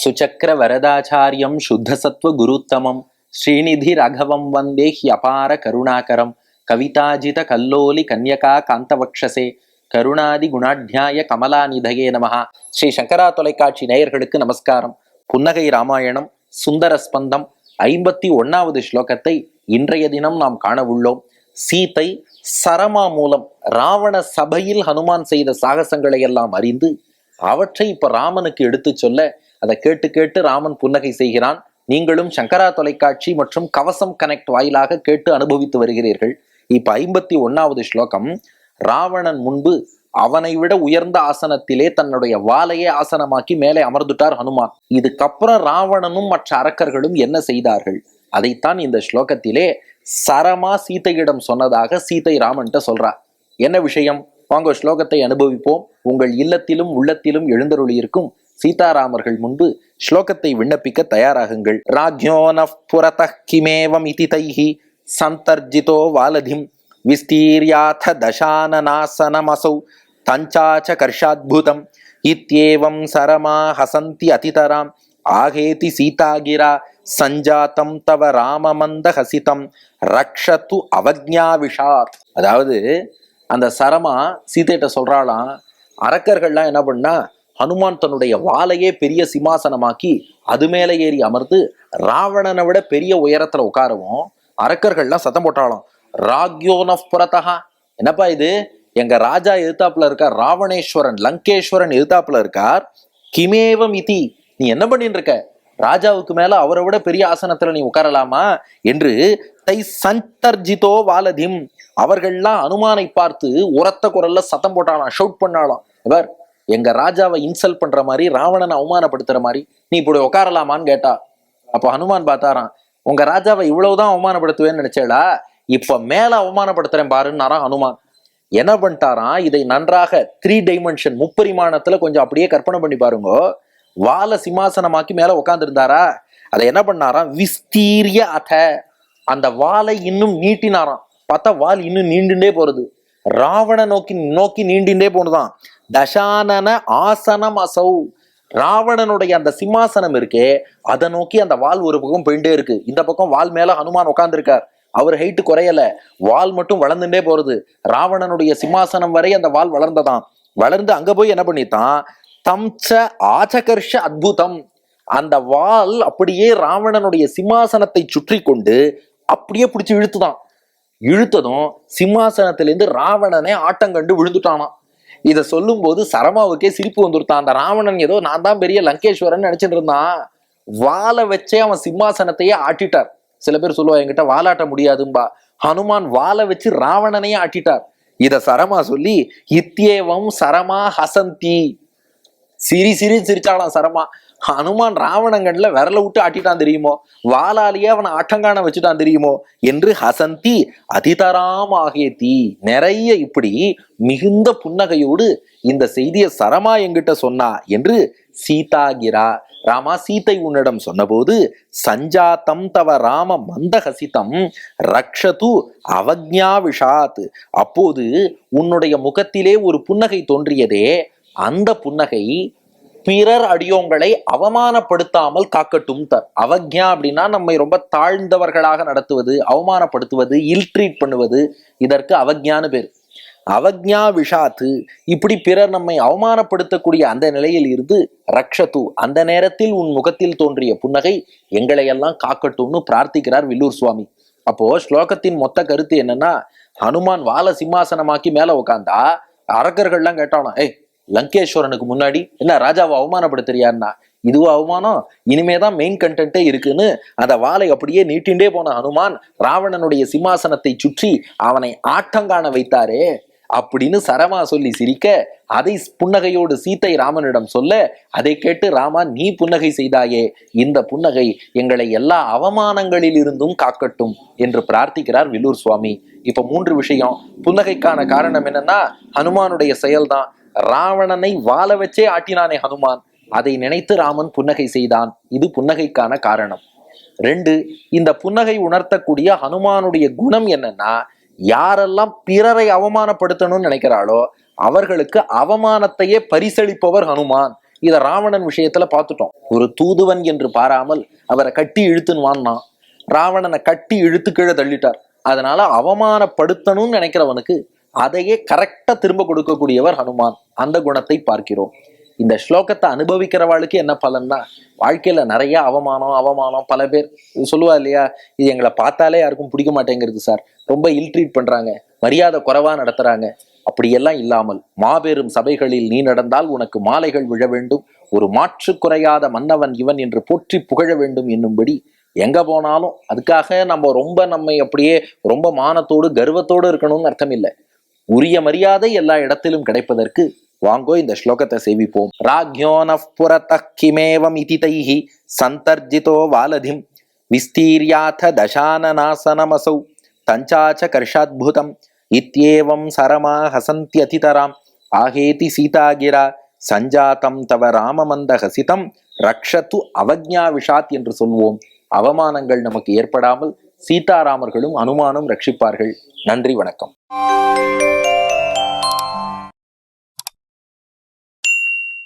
சுச்சக்கர வரதாச்சாரியம் சுத்தசத்வ குருத்தமம் ஸ்ரீநிதி ரகவம் வந்தே ஹியபார கருணாகரம் கவிதாஜித கல்லோலி கன்யகா காந்தவக்ஷசே கருணாதி குணாட்யாய கமலாநிதயே நமஹ. ஸ்ரீ சங்கரா தொலைக்காட்சி நேயர்களுக்கு நமஸ்காரம். புன்னகை ராமாயணம் சுந்தர ஸ்பந்தம் 51வது ஸ்லோகத்தை இன்றைய தினம் நாம் காண உள்ளோம். சீதை சரமா மூலம் ராவண சபையில் ஹனுமான் செய்த சாகசங்களை எல்லாம் அறிந்து அவற்றை இப்ப ராமனுக்கு எடுத்து சொல்ல அதை கேட்டு கேட்டு ராமன் புன்னகை செய்கிறான். நீங்களும் சங்கரா தொலைக்காட்சி மற்றும் கவசம் கனெக்ட் வாயிலாக கேட்டு அனுபவித்து வருகிறீர்கள். இப்ப 51வது ஸ்லோகம். ராவணன் முன்பு அவனை விட உயர்ந்த ஆசனத்திலே தன்னுடைய வாளையே ஆசனமாக்கி மேலே அமர்ந்துட்டார் ஹனுமான். இதுக்கப்புறம் ராவணனும் மற்ற அரக்கர்களும் என்ன செய்தார்கள் அதைத்தான் இந்த ஸ்லோகத்திலே சரமா சீதையிடம் சொன்னதாக சீதை ராமன்ட்ட சொல்றா. என்ன விஷயம்? வாங்க ஸ்லோகத்தை அனுபவிப்போம். உங்கள் இல்லத்திலும் உள்ளத்திலும் எழுந்தருளியிருக்கும் சீதாராமர்கள் முன்பு ஸ்லோகத்தை விண்ணப்பிக்க தயாராகுங்கள். ராஜ்யோனஃ புரதः கிமேவம் இதி தைஹி சந்தர்ஜிதோ வாலதிம் விஸ்தீர்யாத தசானநாசனமசௌ தஞ்சாச்ச கர்ஷாத்புதம் இத்யேவம் சரமா ஹசந்தி அதிதராம் ஆகேதி சீதாகிரா சஞ்சாத்தம் தவ ராமமந்த ஹசிதம் ரக்ஷது அவஜ்ஞாவிஷாத். அதாவது அந்த சரமா சீதைட்ட சொல்றாளாம், அரக்கர்கள்லாம் என்ன பண்ணா ஹனுமான் தன்னுடைய வாளையே பெரிய சிம்மாசனமாக்கி அது மேலே ஏறி அமர்ந்து ராவணனை விட பெரிய உயரத்துல உட்காரவும் அரக்கர்கள்லாம் சத்தம் போட்டாலும், ராக்யோனஃ புரதஹா, என்னப்பா இது, எங்க ராஜா எதிர்த்தாப்புல இருக்கார், ராவணேஸ்வரன் லங்கேஸ்வரன் எதிர்த்தாப்புல இருக்கார், கிமேவம் இதி, நீ என்ன பண்ணிட்டு இருக்க, ராஜாவுக்கு மேல அவரை விட பெரிய ஆசனத்துல நீ உட்காரலாமா என்று தை சந்தர்ஜிதோ வாலதிம், அவர்கள்லாம் அனுமானை பார்த்து உரத்த குரல்ல சத்தம் போட்டாலாம், ஷவுட் பண்ணாலாம், இவர் எங்க ராஜாவை இன்சல்ட் பண்ற மாதிரி ராவணனை அவமானப்படுத்துற மாதிரி நீ இப்படி உட்காரலாமான்னு கேட்டா. அப்ப ஹனுமான் பார்த்தாராம், உங்க ராஜாவை இவ்வளவுதான் அவமானப்படுத்துவேன்னு நினைச்சேடா, இப்ப மேல அவமானப்படுத்துறேன் பாருன்னாராம் ஹனுமான். என்ன பண்ணிட்டாராம், இதை நன்றாக 3 டைமென்ஷன் முப்பரிமாணத்துல கொஞ்சம் அப்படியே கற்பனை பண்ணி பாருங்க. வாலை சிம்மாசனமாக்கி மேல உட்கார்ந்து இருந்தாரா, அதை என்ன பண்ணாராம், விஸ்தீரிய அத, அந்த வாளை இன்னும் நீட்டினாராம். பார்த்தா வால் இன்னும் நீண்டுண்டே போறது, ராவண நோக்கி நீண்டிண்டே போனதான். தசானன ஆசனம் அசௌ, ராவணனுடைய அந்த சிம்மாசனம் இருக்கே அதை நோக்கி அந்த வால் ஒரு பக்கம் போயிட்டே இருக்கு. இந்த பக்கம் வால் மேல ஹனுமான் உட்கார்ந்து இருக்கார், அவர் ஹைட்டு குறையல, வால் மட்டும் வளர்ந்துட்டே போறது. ராவணனுடைய சிம்மாசனம் வரை அந்த வால் வளர்ந்ததான். வளர்ந்து அங்க போய் என்ன பண்ணித்தான், தம்ச ஆச்சகர்ஷ அத்புதம், அந்த வால் அப்படியே ராவணனுடைய சிம்மாசனத்தை சுற்றி கொண்டு அப்படியே பிடிச்சு இழுத்துதான். இழுத்ததும் சிம்மாசனத்திலிருந்து ராவணனே ஆட்டங்கண்டு விழுந்துட்டானாம். இதை சொல்லும் போது சரமாவுக்கே சிரிப்பு வந்துருத்தான். அந்த ராவணன் ஏதோ நான் தான் பெரிய லங்கேஸ்வரன் நினைச்சிட்டு இருந்தான், வாளை வச்சே அவன் சிம்மாசனத்தையே ஆட்டிட்டார். சில பேர் சொல்லுவா, என்கிட்ட வாலாட்ட முடியாதும்பா, ஹனுமான் வாளை வச்சு ராவணனையே ஆட்டிட்டார். இத சரமா சொல்லி இத்தியேவம் சரமா ஹசந்தி, சிரிச்சாலாம் சரமா. ஹனுமான் ராவணங்கள்ல விரல விட்டு ஆட்டிட்டான் தெரியுமோ, வாளாலேயே அவனை ஆட்டங்கான வச்சுட்டான் தெரியுமோ என்று ஹசந்தி அதிதராம் ஆகேதி, நிறைய இப்படி மிகுந்த புன்னகையோடு இந்த செய்தியை சரமா என்கிட்ட சொன்னா என்று சீதாகிரா, ராமா சீதை உன்னிடம் சொன்னபோது சஞ்சாத்தம் தவ ராம மந்தஹசிதம் ரக்ஷது அவஜ்ஞாவிஷாத், அப்போது உன்னுடைய முகத்திலே ஒரு புன்னகை தோன்றியதே, அந்த புன்னகை பிறர் அடியோங்களை அவமானப்படுத்தாமல் காக்கட்டும். அவக்ஞா அப்படின்னா நம்மை ரொம்ப தாழ்ந்தவர்களாக நடத்துவது, அவமானப்படுத்துவது, இல்ட்ரீட் பண்ணுவது, இதற்கு அவக்ஞான்னு பேர். அவக்ஞா விஷாத்து, இப்படி பிறர் நம்மை அவமானப்படுத்தக்கூடிய அந்த நிலையில் இருந்து ரக்ஷது, அந்த நேரத்தில் உன் முகத்தில் தோன்றிய புன்னகை எங்களை எல்லாம் காக்கட்டும்னு பிரார்த்திக்கிறார் வில்லூர் சுவாமி. அப்போ ஸ்லோகத்தின் மொத்த கருத்து என்னன்னா, ஹனுமான் வால சிம்மாசனமாக்கி மேல உட்காந்தா அரக்கர்கள்லாம் கேட்டானா, லங்கேஸ்வரனுக்கு முன்னாடி என்ன ராஜாவை அவமானப்படுத்துறியான்னா, இதுவா அவமானம், இனிமேதான் மெயின் கண்டென்ட்டே இருக்குன்னு அந்த வாளை அப்படியே நீட்டிண்டே போன ஹனுமான் ராவணனுடைய சிம்மாசனத்தை சுற்றி அவனை ஆட்டங்காண வைத்தாரே அப்படின்னு சரமா சொல்லி சிரிக்க, அதை புன்னகையோடு சீதை ராமனிடம் சொல்ல, அதை கேட்டு ராமா நீ புன்னகை செய்தாயே, இந்த புன்னகை எங்களை எல்லா அவமானங்களில் இருந்தும் காக்கட்டும் என்று பிரார்த்திக்கிறார் வில்லூர் சுவாமி. இப்ப 3 விஷயம். புன்னகைக்கான காரணம் என்னன்னா ஹனுமானுடைய செயல்தான். ராவணனை வாழ வச்சே ஆட்டினானே ஹனுமான், அதை நினைத்து ராமன் புன்னகை செய்தான், இது புன்னகைக்கான காரணம். 2, இந்த புன்னகை உணர்த்தக்கூடிய ஹனுமானுடைய குணம் என்னன்னா, யாரெல்லாம் பிறரை அவமானப்படுத்தணும்னு நினைக்கிறாளோ அவர்களுக்கு அவமானத்தையே பரிசளிப்பவர் ஹனுமான். இத ராவணன் விஷயத்துல பார்த்துட்டோம். ஒரு தூதுவன் என்று பாராமல் அவரை கட்டி இழுத்துன்னு வாங்கினான். ராவணனை கட்டி இழுத்து கீழே தள்ளிட்டார். அதனால அவமானப்படுத்தணும்னு நினைக்கிறவனுக்கு அதையே கரெக்டா திரும்ப கொடுக்கக்கூடியவர் ஹனுமான். அந்த குணத்தை பார்க்கிறோம். இந்த ஸ்லோகத்தை அனுபவிக்கிறவாளுக்கு என்ன பலன்னா, வாழ்க்கையில நிறைய அவமானம் பல பேர் சொல்லுவா இல்லையா, இது எங்களை பார்த்தாலே யாருக்கும் பிடிக்க மாட்டேங்கிறது சார், ரொம்ப இல்ட்ரீட் பண்றாங்க, மரியாதை குறைவா நடத்துறாங்க. அப்படியெல்லாம் இல்லாமல் மாபெரும் சபைகளில் நீ நடந்தால் உனக்கு மாலைகள் விழ வேண்டும், ஒரு மாற்று குறையாத மன்னவன் இவன் என்று போற்றி புகழ வேண்டும் என்னும்படி எங்க போனாலும், அதுக்காக நம்மை அப்படியே ரொம்ப மானத்தோடு கர்வத்தோடு இருக்கணும்னு அர்த்தம் இல்லை. உரிய மரியாதை எல்லா இடத்திலும் கிடைப்பதற்கு வாங்கோ இந்த ஸ்லோகத்தை சேவிப்போம். ராஜ்யோனஃ புரதः கிமேவம் இதி தைஹி சந்தர்ஜிதோ வாலதிம் விஸ்தீர்யாத தசானநாசனமசௌ தஞ்சாச்ச கர்ஷாத்புதம் இத்யேவம் சரமா ஹசந்த்யதிதராம் ஆஹேதி சீதாகிரா சஞ்சாதம் தவ ராமமந்த ஹசிதம் ரக்ஷத்து அவஜ்ஞா விஷாத் என்று சொல்வோம். அவமானங்கள் நமக்கு ஏற்படாமல் சீதாராமர்களும் அனுமானும் ரட்சிப்பார்கள். நன்றி, வணக்கம்.